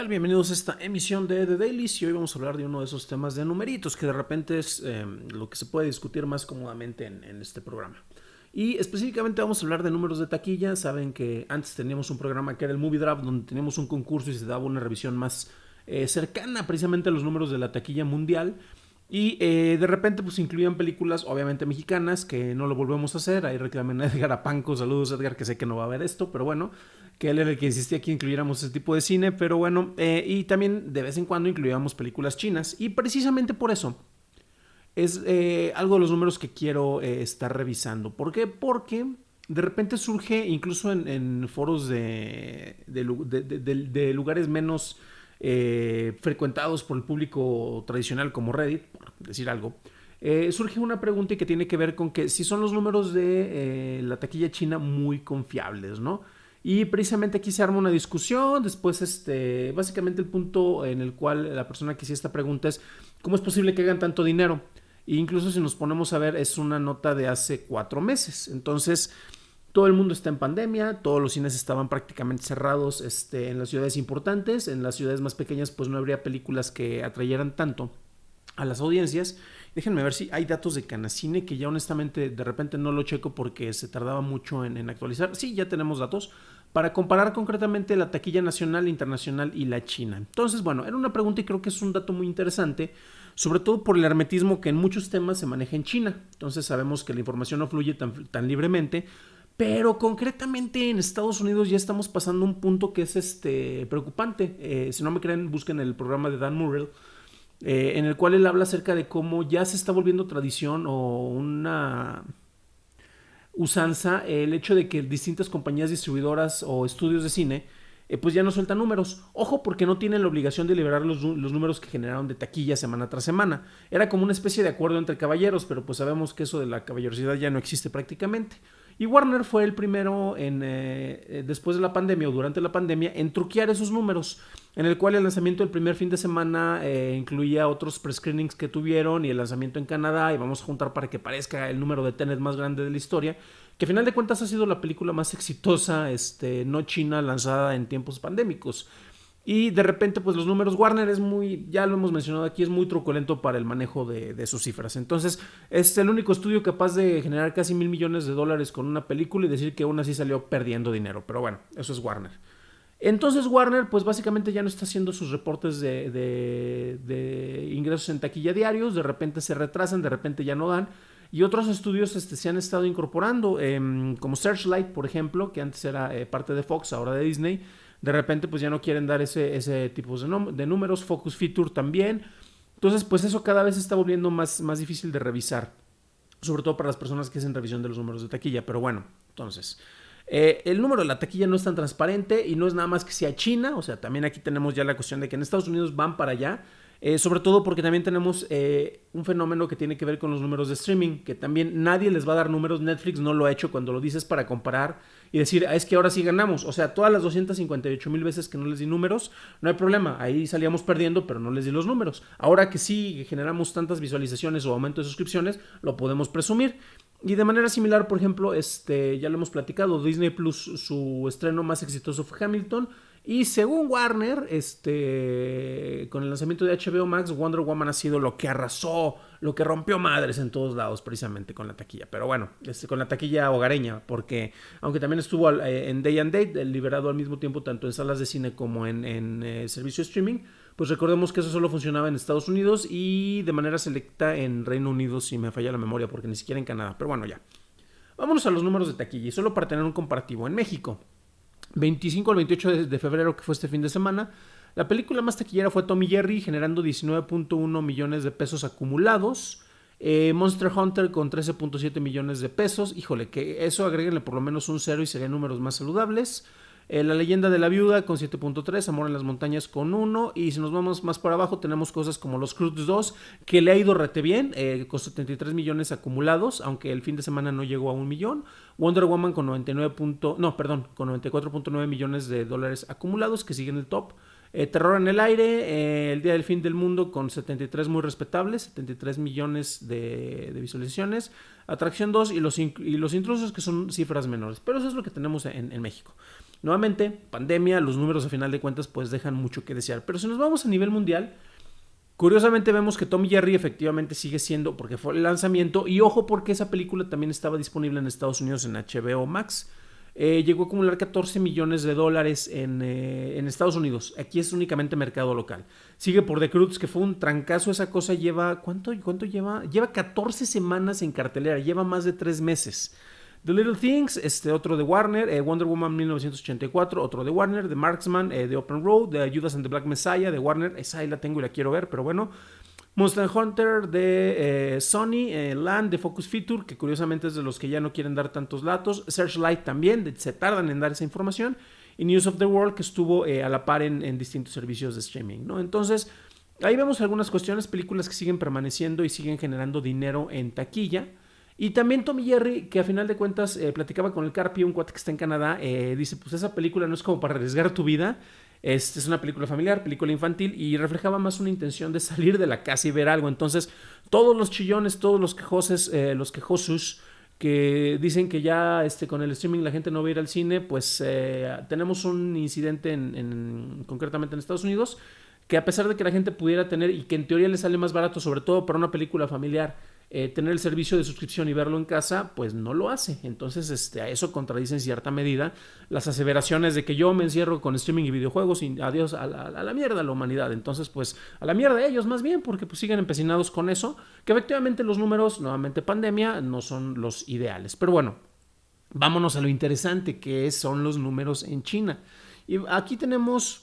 tal? Bienvenidos a esta emisión de The Dailies y hoy vamos a hablar de uno de esos temas de numeritos que de repente es lo que se puede discutir más cómodamente en este programa. Y específicamente vamos a hablar de números de taquilla. Saben que antes teníamos un programa que era el Movie Draft, donde teníamos un concurso y se daba una revisión más cercana precisamente a los números de la taquilla mundial. Y de repente pues incluían películas obviamente mexicanas, que no lo volvemos a hacer. Ahí reclamen a Edgar Apanco, saludos Edgar, que sé que no va a ver esto, pero bueno, que él era el que insistía que incluyéramos ese tipo de cine, pero bueno, y también de vez en cuando incluíamos películas chinas, y precisamente por eso es algo de los números que quiero estar revisando. ¿Por qué? Porque de repente surge incluso en foros de lugares menos frecuentados por el público tradicional como Reddit, por decir algo, surge una pregunta que tiene que ver con que si son los números de la taquilla china muy confiables, ¿no? Y precisamente aquí se arma una discusión. Después, básicamente el punto en el cual la persona que hacía esta pregunta es ¿cómo es posible que hagan tanto dinero? E incluso si nos ponemos a ver, es una nota de hace 4 meses. Entonces, todo el mundo está en pandemia, todos los cines estaban prácticamente cerrados en las ciudades importantes. En las ciudades más pequeñas pues no habría películas que atrayeran tanto a las audiencias. Déjenme ver si hay datos de Canacine, que ya honestamente de repente no lo checo porque se tardaba mucho en actualizar. Sí, ya tenemos datos para comparar concretamente la taquilla nacional, internacional y la china. Entonces, bueno, era una pregunta y creo que es un dato muy interesante, sobre todo por el hermetismo que en muchos temas se maneja en China. Entonces sabemos que la información no fluye tan libremente, pero concretamente en Estados Unidos ya estamos pasando un punto que es preocupante. Si no me creen, busquen el programa de Dan Murrell, en el cual él habla acerca de cómo ya se está volviendo tradición o una usanza el hecho de que distintas compañías distribuidoras o estudios de cine pues ya no sueltan números. Ojo, porque no tienen la obligación de liberar los números que generaron de taquilla semana tras semana. Era como una especie de acuerdo entre caballeros, pero pues sabemos que eso de la caballerosidad ya no existe prácticamente. Y Warner fue el primero después de la pandemia o durante la pandemia en truquear esos números, en el cual el lanzamiento del primer fin de semana incluía otros prescreenings que tuvieron y el lanzamiento en Canadá, y vamos a juntar para que parezca el número de Tenet más grande de la historia, que a final de cuentas ha sido la película más exitosa no china lanzada en tiempos pandémicos. Y de repente pues los números, Warner es muy, ya lo hemos mencionado aquí, es muy truculento para el manejo de sus cifras. Entonces es el único estudio capaz de generar casi $1,000 millones con una película y decir que aún así salió perdiendo dinero. Pero bueno, eso es Warner. Entonces Warner pues básicamente ya no está haciendo sus reportes de ingresos en taquilla diarios. De repente se retrasan, de repente ya no dan. Y otros estudios se han estado incorporando, como Searchlight, por ejemplo, que antes era parte de Fox, ahora de Disney. De repente pues ya no quieren dar ese tipo de números. Focus Feature también. Entonces pues eso cada vez se está volviendo más difícil de revisar, sobre todo para las personas que hacen revisión de los números de taquilla. Pero bueno, entonces el número de la taquilla no es tan transparente y no es nada más que sea China. O sea, también aquí tenemos ya la cuestión de que en Estados Unidos van para allá. Sobre todo porque también tenemos un fenómeno que tiene que ver con los números de streaming, que también nadie les va a dar números. Netflix no lo ha hecho. Cuando lo dices para comparar y decir, es que ahora sí ganamos. O sea, todas las 258,000 veces que no les di números, no hay problema. Ahí salíamos perdiendo, pero no les di los números. Ahora que sí generamos tantas visualizaciones o aumento de suscripciones, lo podemos presumir. Y de manera similar, por ejemplo, ya lo hemos platicado, Disney Plus, su estreno más exitoso fue Hamilton. Y según Warner, con el lanzamiento de HBO Max, Wonder Woman ha sido lo que arrasó, lo que rompió madres en todos lados, precisamente con la taquilla. Pero bueno, con la taquilla hogareña, porque aunque también estuvo en Day and Date, liberado al mismo tiempo tanto en salas de cine como en servicio de streaming, pues recordemos que eso solo funcionaba en Estados Unidos y de manera selecta en Reino Unido, si me falla la memoria, porque ni siquiera en Canadá. Pero bueno, ya. Vámonos a los números de taquilla, y solo para tener un comparativo. En México, 25 al 28 de febrero, que fue este fin de semana, la película más taquillera fue Tom y Jerry, generando 19.1 millones de pesos acumulados. Monster Hunter con 13.7 millones de pesos. Híjole, que eso agréguenle por lo menos un 0 y serían números más saludables. La leyenda de la viuda con 7.3, Amor en las montañas con 1, y si nos vamos más por abajo tenemos cosas como Los Croods 2, que le ha ido rete bien, con 73 millones acumulados, aunque el fin de semana no llegó a 1 millón. Wonder Woman con 94.9 millones de dólares acumulados, que sigue en el top. Terror en el aire, El día del fin del mundo con 73 muy respetables, 73 millones de visualizaciones. Atracción 2 y los intrusos, que son cifras menores, pero eso es lo que tenemos en México. Nuevamente, pandemia, los números a final de cuentas pues dejan mucho que desear. Pero si nos vamos a nivel mundial, curiosamente vemos que Tom y Jerry efectivamente sigue siendo, porque fue el lanzamiento, y ojo porque esa película también estaba disponible en Estados Unidos en HBO Max. Llegó a acumular 14 millones de dólares en Estados Unidos. Aquí es únicamente mercado local. Sigue por The Croods, que fue un trancazo. Esa cosa lleva, ¿cuánto lleva? Lleva 14 semanas en cartelera, lleva más de 3 meses. The Little Things, otro de Warner, Wonder Woman 1984, otro de Warner, The Marksman, The Open Road, The Judas and the Black Messiah de Warner, esa ahí la tengo y la quiero ver, pero bueno. Monster Hunter de Sony, Land de Focus Feature, que curiosamente es de los que ya no quieren dar tantos datos, Searchlight también, se tardan en dar esa información, y News of the World, que estuvo a la par en distintos servicios de streaming, ¿no? Entonces, ahí vemos algunas cuestiones, películas que siguen permaneciendo y siguen generando dinero en taquilla. Y también Tom y Jerry, que a final de cuentas platicaba con el Carpi, un cuate que está en Canadá, dice, pues esa película no es como para arriesgar tu vida, es una película familiar, película infantil, y reflejaba más una intención de salir de la casa y ver algo. Entonces, todos los chillones, todos los quejosos que dicen que ya con el streaming la gente no va a ir al cine, pues tenemos un incidente concretamente en Estados Unidos, que a pesar de que la gente pudiera tener, y que en teoría le sale más barato, sobre todo para una película familiar, tener el servicio de suscripción y verlo en casa, pues no lo hace. Entonces, a eso contradice en cierta medida las aseveraciones de que yo me encierro con streaming y videojuegos y adiós a la mierda a la humanidad. Entonces, pues a la mierda ellos más bien, porque pues siguen empecinados con eso, que efectivamente los números, nuevamente pandemia, no son los ideales. Pero bueno, vámonos a lo interesante que son los números en China. Y aquí tenemos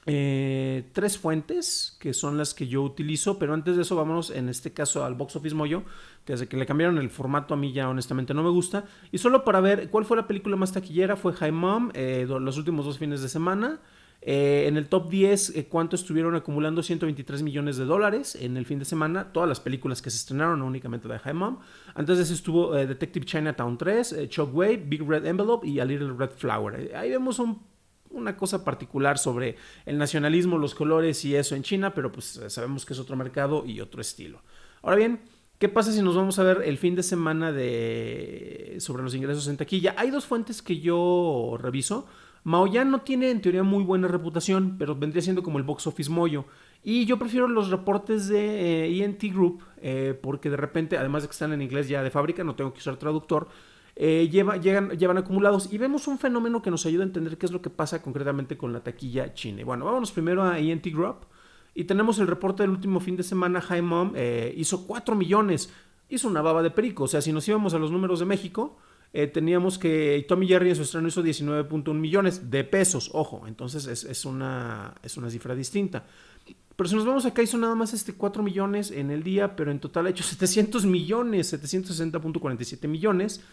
3 fuentes que son las que yo utilizo, pero antes de eso vámonos en este caso al Box Office Mojo, que desde que le cambiaron el formato a mí ya honestamente no me gusta, y solo para ver cuál fue la película más taquillera fue Hi Mom, los últimos 2 fines de semana. En el top 10, ¿cuánto estuvieron acumulando? 123 millones de dólares en el fin de semana, todas las películas que se estrenaron, no únicamente de Hi Mom. Antes de eso estuvo Detective Chinatown 3, Shockwave, Big Red Envelope y A Little Red Flower. Ahí vemos una cosa particular sobre el nacionalismo, los colores y eso en China, pero pues sabemos que es otro mercado y otro estilo. Ahora bien, ¿qué pasa si nos vamos a ver el fin de semana sobre los ingresos en taquilla? Hay 2 fuentes que yo reviso. Maoyan no tiene en teoría muy buena reputación, pero vendría siendo como el Box Office Mojo. Y yo prefiero los reportes de ENT Group, porque de repente, además de que están en inglés ya de fábrica, no tengo que usar traductor, llevan acumulados y vemos un fenómeno que nos ayuda a entender qué es lo que pasa concretamente con la taquilla china. Bueno, vámonos primero a ENT Group y tenemos el reporte del último fin de semana. Hi Mom hizo 4 millones, hizo una baba de perico. O sea, si nos íbamos a los números de México, teníamos que Tom y Jerry en su estreno hizo 19.1 millones de pesos, ojo, entonces es una cifra distinta. Pero si nos vamos acá, hizo nada más 4 millones en el día, pero en total ha hecho 700 millones, 760.47 millones.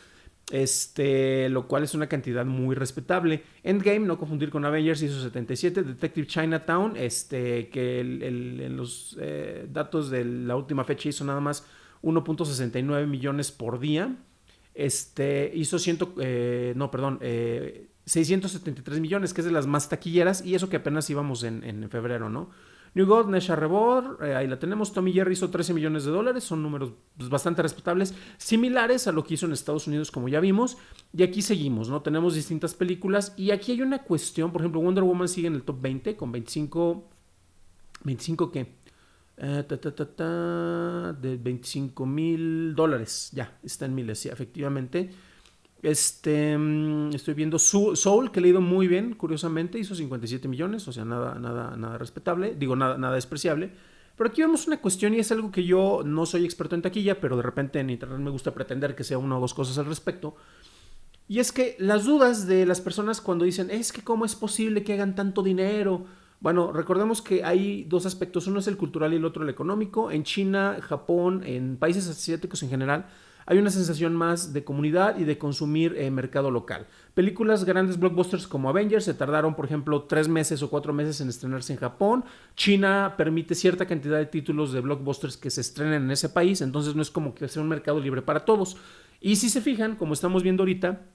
Lo cual es una cantidad muy respetable. Endgame, no confundir con Avengers, hizo 77. Detective Chinatown, que en los datos de la última fecha hizo nada más 1.69 millones por día. Hizo 673 millones, que es de las más taquilleras, y eso que apenas íbamos en febrero, ¿no? New God, Nesha Rebor, ahí la tenemos. Tom y Jerry hizo 13 millones de dólares, son números pues, bastante respetables, similares a lo que hizo en Estados Unidos, como ya vimos. Y aquí seguimos, ¿no? Tenemos distintas películas y aquí hay una cuestión. Por ejemplo, Wonder Woman sigue en el top 20 con 25 ¿qué? De 25 mil dólares, ya, está en miles, sí, efectivamente. Estoy viendo Soul, que le ha ido muy bien, curiosamente, hizo 57 millones, o sea, nada respetable, digo, nada despreciable. Pero aquí vemos una cuestión y es algo que yo no soy experto en taquilla, pero de repente en internet me gusta pretender que sea una o dos cosas al respecto. Y es que las dudas de las personas cuando dicen, es que cómo es posible que hagan tanto dinero. Bueno, recordemos que hay 2 aspectos, uno es el cultural y el otro el económico. En China, Japón, en países asiáticos en general, hay una sensación más de comunidad y de consumir mercado local. Películas grandes blockbusters como Avengers se tardaron, por ejemplo, 3 meses o 4 meses en estrenarse en Japón. China permite cierta cantidad de títulos de blockbusters que se estrenen en ese país, entonces no es como que sea un mercado libre para todos. Y si se fijan, como estamos viendo ahorita,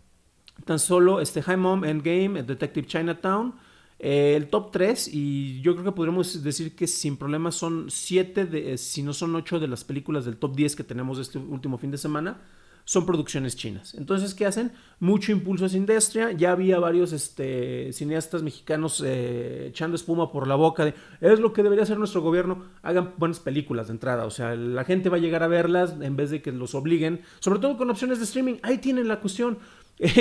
tan solo Hi Mom, Endgame, Detective Chinatown, el top 3, y yo creo que podríamos decir que sin problemas son 7, si no son 8 de las películas del top 10 que tenemos de este último fin de semana, son producciones chinas. Entonces, ¿qué hacen? Mucho impulso a esa industria. Ya había varios cineastas mexicanos echando espuma por la boca de es lo que debería hacer nuestro gobierno. Hagan buenas películas de entrada. O sea, la gente va a llegar a verlas en vez de que los obliguen. Sobre todo con opciones de streaming. Ahí tienen la cuestión.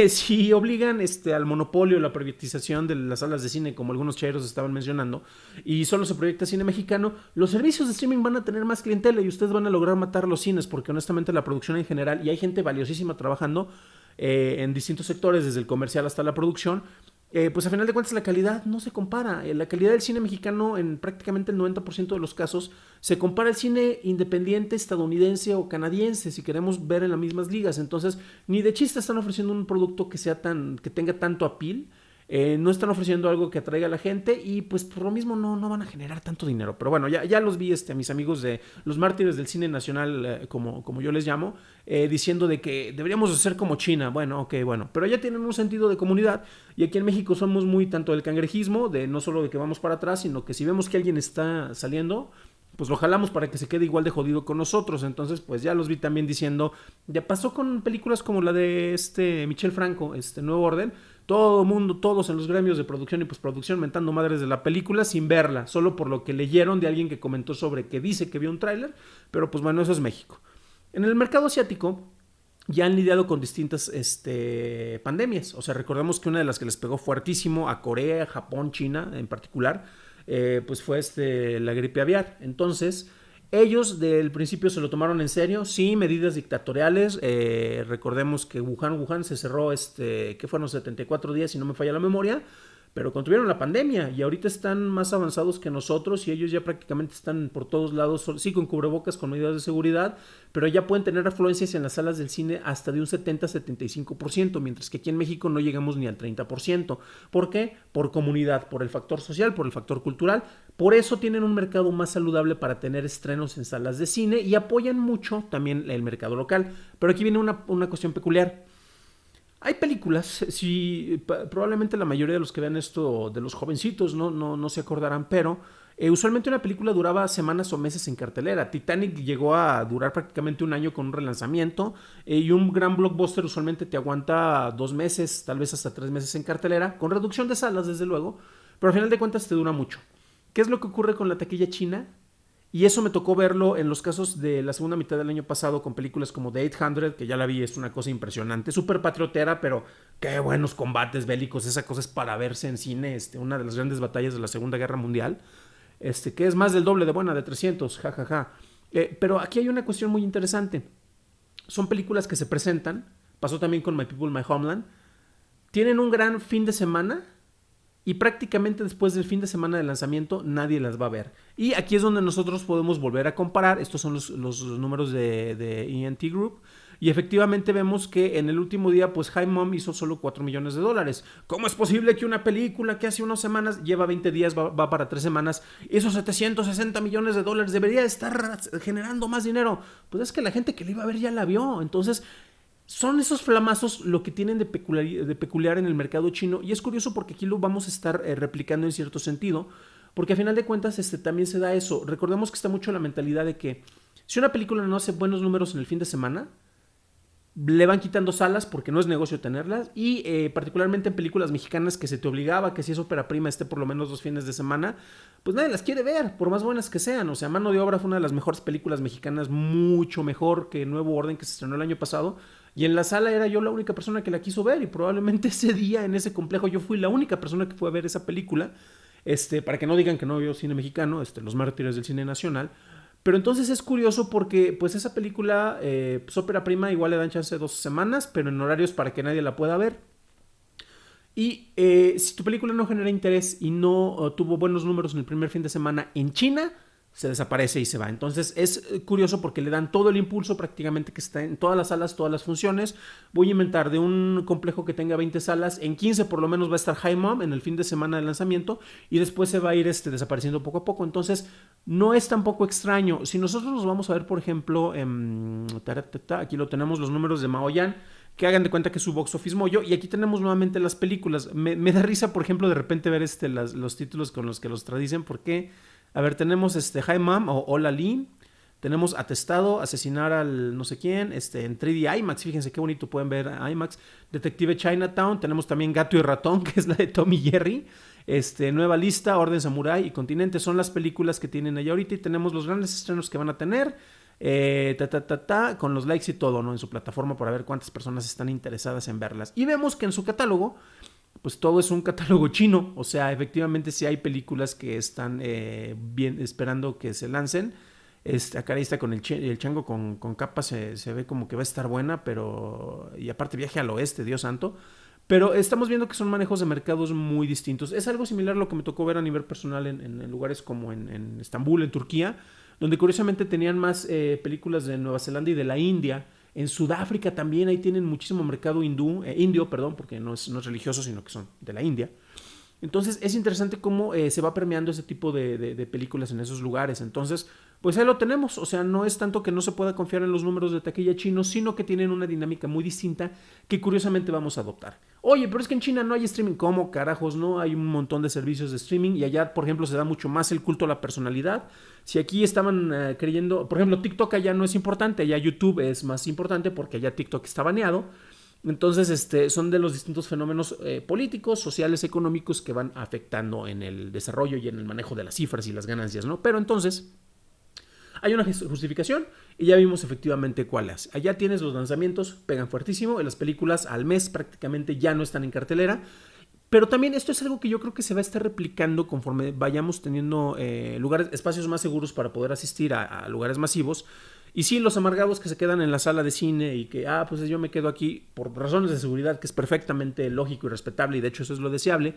Si obligan al monopolio, la privatización de las salas de cine, como algunos chairos estaban mencionando, y solo se proyecta cine mexicano, los servicios de streaming van a tener más clientela y ustedes van a lograr matar los cines, porque honestamente la producción en general, y hay gente valiosísima trabajando en distintos sectores, desde el comercial hasta la producción, pues a final de cuentas la calidad no se compara. La calidad del cine mexicano en prácticamente el 90% de los casos se compara al cine independiente estadounidense o canadiense, si queremos ver en las mismas ligas. Entonces, ni de chiste están ofreciendo un producto que tenga tanto appeal. No están ofreciendo algo que atraiga a la gente y pues por lo mismo no van a generar tanto dinero. Pero bueno, ya los vi a mis amigos de los mártires del cine nacional, como yo les llamo, diciendo de que deberíamos hacer como China. Bueno, ok, bueno, pero ya tienen un sentido de comunidad y aquí en México somos muy tanto del cangrejismo, de no solo de que vamos para atrás, sino que si vemos que alguien está saliendo, pues lo jalamos para que se quede igual de jodido con nosotros. Entonces, pues ya los vi también diciendo, ya pasó con películas como la de Michel Franco, Nuevo Orden, todo mundo, todos en los gremios de producción y postproducción mentando madres de la película sin verla, solo por lo que leyeron de alguien que comentó sobre que dice que vio un tráiler, pero pues bueno, eso es México. En el mercado asiático ya han lidiado con distintas pandemias. O sea, recordemos que una de las que les pegó fuertísimo a Corea, Japón, China en particular, pues fue la gripe aviar. Entonces, ellos del principio se lo tomaron en serio, sí, medidas dictatoriales. Recordemos que Wuhan se cerró, que fueron 74 días, si no me falla la memoria, pero contuvieron la pandemia y ahorita están más avanzados que nosotros y ellos ya prácticamente están por todos lados, sí, con cubrebocas, con medidas de seguridad, pero ya pueden tener afluencias en las salas del cine hasta de un 70-75%, mientras que aquí en México no llegamos ni al 30%. ¿Por qué? Por comunidad, por el factor social, por el factor cultural. Por eso tienen un mercado más saludable para tener estrenos en salas de cine y apoyan mucho también el mercado local. Pero aquí viene una cuestión peculiar. Hay películas, probablemente la mayoría de los que vean esto, de los jovencitos, no se acordarán, pero usualmente una película duraba semanas o meses en cartelera. Titanic llegó a durar prácticamente un año con un relanzamiento y un gran blockbuster usualmente te aguanta 2 meses, tal vez hasta 3 meses en cartelera, con reducción de salas desde luego, pero al final de cuentas te dura mucho. ¿Qué es lo que ocurre con la taquilla china? Y eso me tocó verlo en los casos de la segunda mitad del año pasado con películas como The 800, que ya la vi, es una cosa impresionante, súper patriotera, pero qué buenos combates bélicos, esa cosa es para verse en cine, una de las grandes batallas de la Segunda Guerra Mundial, que es más del doble de buena, de 300, jajaja. Pero aquí hay una cuestión muy interesante, son películas que se presentan, pasó también con My People, My Homeland, tienen un gran fin de semana, y prácticamente después del fin de semana de lanzamiento nadie las va a ver. Y aquí es donde nosotros podemos volver a comparar. Estos son los números de ENT Group. Y efectivamente vemos que en el último día, pues High Mom hizo solo $4 millones. ¿Cómo es posible que una película que hace unas semanas, lleva 20 días, va para 3 semanas, hizo $760 millones? Debería estar generando más dinero. Pues es que la gente que la iba a ver ya la vio. Entonces, son esos flamazos lo que tienen de peculiar en el mercado chino. Y es curioso porque aquí lo vamos a estar replicando en cierto sentido. Porque a final de cuentas también se da eso. Recordemos que está mucho la mentalidad de que si una película no hace buenos números en el fin de semana, le van quitando salas porque no es negocio tenerlas. Y particularmente en películas mexicanas que se te obligaba que si es ópera prima esté por lo menos 2 fines de semana, pues nadie las quiere ver, por más buenas que sean. O sea, Mano de Obra fue una de las mejores películas mexicanas, mucho mejor que Nuevo Orden, que se estrenó el año pasado. Y en la sala era yo la única persona que la quiso ver y probablemente ese día en ese complejo yo fui la única persona que fue a ver esa película, para que no digan que no veo cine mexicano, Los Mártires del Cine Nacional. Pero entonces es curioso porque pues esa película, pues ópera prima, igual le dan chance de 2 semanas, pero en horarios para que nadie la pueda ver. Y si tu película no genera interés y no tuvo buenos números en el primer fin de semana en China, se desaparece y se va. Entonces es curioso porque le dan todo el impulso prácticamente que está en todas las salas, todas las funciones. Voy a inventar de un complejo que tenga 20 salas, en 15 por lo menos va a estar High Mom en el fin de semana de lanzamiento y después se va a ir desapareciendo poco a poco. Entonces no es tampoco extraño. Si nosotros nos vamos a ver, por ejemplo, aquí lo tenemos, los números de Maoyan, que hagan de cuenta que es su box office mojo, y aquí tenemos nuevamente las películas. Me da risa, por ejemplo, de repente ver los títulos con los que los traducen, porque, a ver, tenemos Hi Mom o Hola Lee, Tenemos Atestado, Asesinar al no sé quién, en 3D IMAX, fíjense qué bonito pueden ver IMAX. Detective Chinatown, tenemos también Gato y Ratón, que es la de Tom y Jerry. Nueva Lista, Orden Samurai y Continente son las películas que tienen allá ahorita y tenemos los grandes estrenos que van a tener. Con los likes y todo, ¿no? En su plataforma para ver cuántas personas están interesadas en verlas. Y vemos que en su catálogo, pues todo es un catálogo chino. O sea, efectivamente sí hay películas que están bien esperando que se lancen. Acá ahí está con el chango con capas, se ve como que va a estar buena, pero... Y aparte Viaje al Oeste, Dios santo. Pero estamos viendo que son manejos de mercados muy distintos. Es algo similar a lo que me tocó ver a nivel personal en lugares como en Estambul, en Turquía, donde curiosamente tenían más películas de Nueva Zelanda y de la India. En Sudáfrica también ahí tienen muchísimo mercado indio, porque no es religioso, sino que son de la India. Entonces es interesante cómo se va permeando ese tipo de películas en esos lugares. Entonces, pues ahí lo tenemos. O sea, no es tanto que no se pueda confiar en los números de taquilla chinos, sino que tienen una dinámica muy distinta que curiosamente vamos a adoptar. Oye, pero es que en China no hay streaming. ¿Cómo carajos no? Hay un montón de servicios de streaming y allá, por ejemplo, se da mucho más el culto a la personalidad. Si aquí estaban creyendo, por ejemplo, TikTok allá no es importante, allá YouTube es más importante porque allá TikTok está baneado. Entonces, son de los distintos fenómenos políticos, sociales, económicos que van afectando en el desarrollo y en el manejo de las cifras y las ganancias, ¿no? Pero entonces, hay una justificación y ya vimos efectivamente cuál es. Allá tienes los lanzamientos, pegan fuertísimo, y las películas al mes prácticamente ya no están en cartelera. Pero también esto es algo que yo creo que se va a estar replicando conforme vayamos teniendo espacios más seguros para poder asistir a lugares masivos. Y sí, los amargados que se quedan en la sala de cine y que, pues yo me quedo aquí por razones de seguridad, que es perfectamente lógico y respetable, y de hecho eso es lo deseable,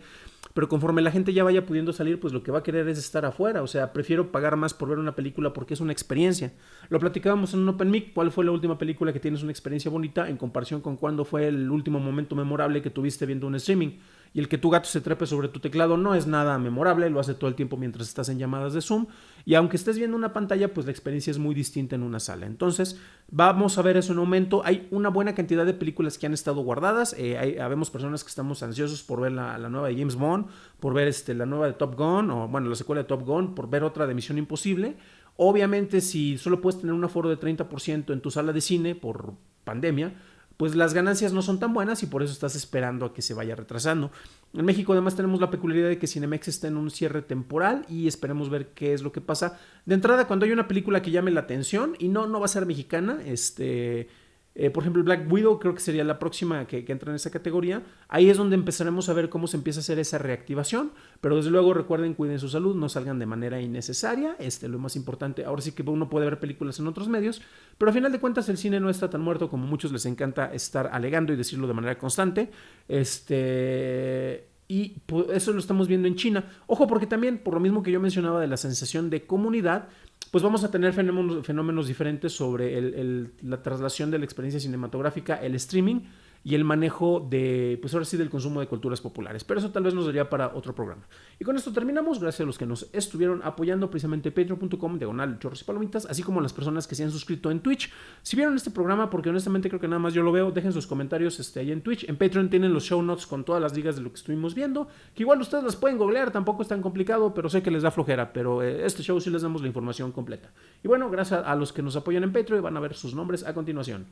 pero conforme la gente ya vaya pudiendo salir, pues lo que va a querer es estar afuera. O sea, prefiero pagar más por ver una película porque es una experiencia. Lo platicábamos en un Open Mic, ¿cuál fue la última película que tienes una experiencia bonita en comparación con cuándo fue el último momento memorable que tuviste viendo un streaming? Y el que tu gato se trepe sobre tu teclado no es nada memorable, lo hace todo el tiempo mientras estás en llamadas de Zoom, y aunque estés viendo una pantalla, pues la experiencia es muy distinta en una sala. Entonces vamos a ver eso en aumento. Hay una buena cantidad de películas que han estado guardadas, habemos personas que estamos ansiosos por ver la nueva de James Bond, por ver la nueva de Top Gun, o bueno, la secuela de Top Gun, por ver otra de Misión Imposible. Obviamente, si solo puedes tener un aforo de 30% en tu sala de cine por pandemia, pues las ganancias no son tan buenas y por eso estás esperando a que se vaya retrasando. En México además tenemos la peculiaridad de que Cinemex está en un cierre temporal y esperemos ver qué es lo que pasa. De entrada, cuando hay una película que llame la atención, y no va a ser mexicana, por ejemplo, Black Widow creo que sería la próxima que entra en esa categoría. Ahí es donde empezaremos a ver cómo se empieza a hacer esa reactivación. Pero desde luego recuerden, cuiden su salud, no salgan de manera innecesaria. Lo más importante, ahora sí que uno puede ver películas en otros medios, pero a final de cuentas el cine no está tan muerto como muchos les encanta estar alegando y decirlo de manera constante. Y pues, eso lo estamos viendo en China. Ojo, porque también, por lo mismo que yo mencionaba de la sensación de comunidad, pues vamos a tener fenómenos diferentes sobre la traslación de la experiencia cinematográfica, el streaming y el manejo pues ahora sí, del consumo de culturas populares. Pero eso tal vez nos daría para otro programa. Y con esto terminamos. Gracias a los que nos estuvieron apoyando, precisamente patreon.com/chorros y palomitas, así como las personas que se han suscrito en Twitch. Si vieron este programa, porque honestamente creo que nada más yo lo veo, dejen sus comentarios ahí en Twitch. En Patreon tienen los show notes con todas las ligas de lo que estuvimos viendo, que igual ustedes las pueden googlear, tampoco es tan complicado, pero sé que les da flojera, pero este show sí les damos la información completa. Y bueno, gracias a los que nos apoyan en Patreon, van a ver sus nombres a continuación.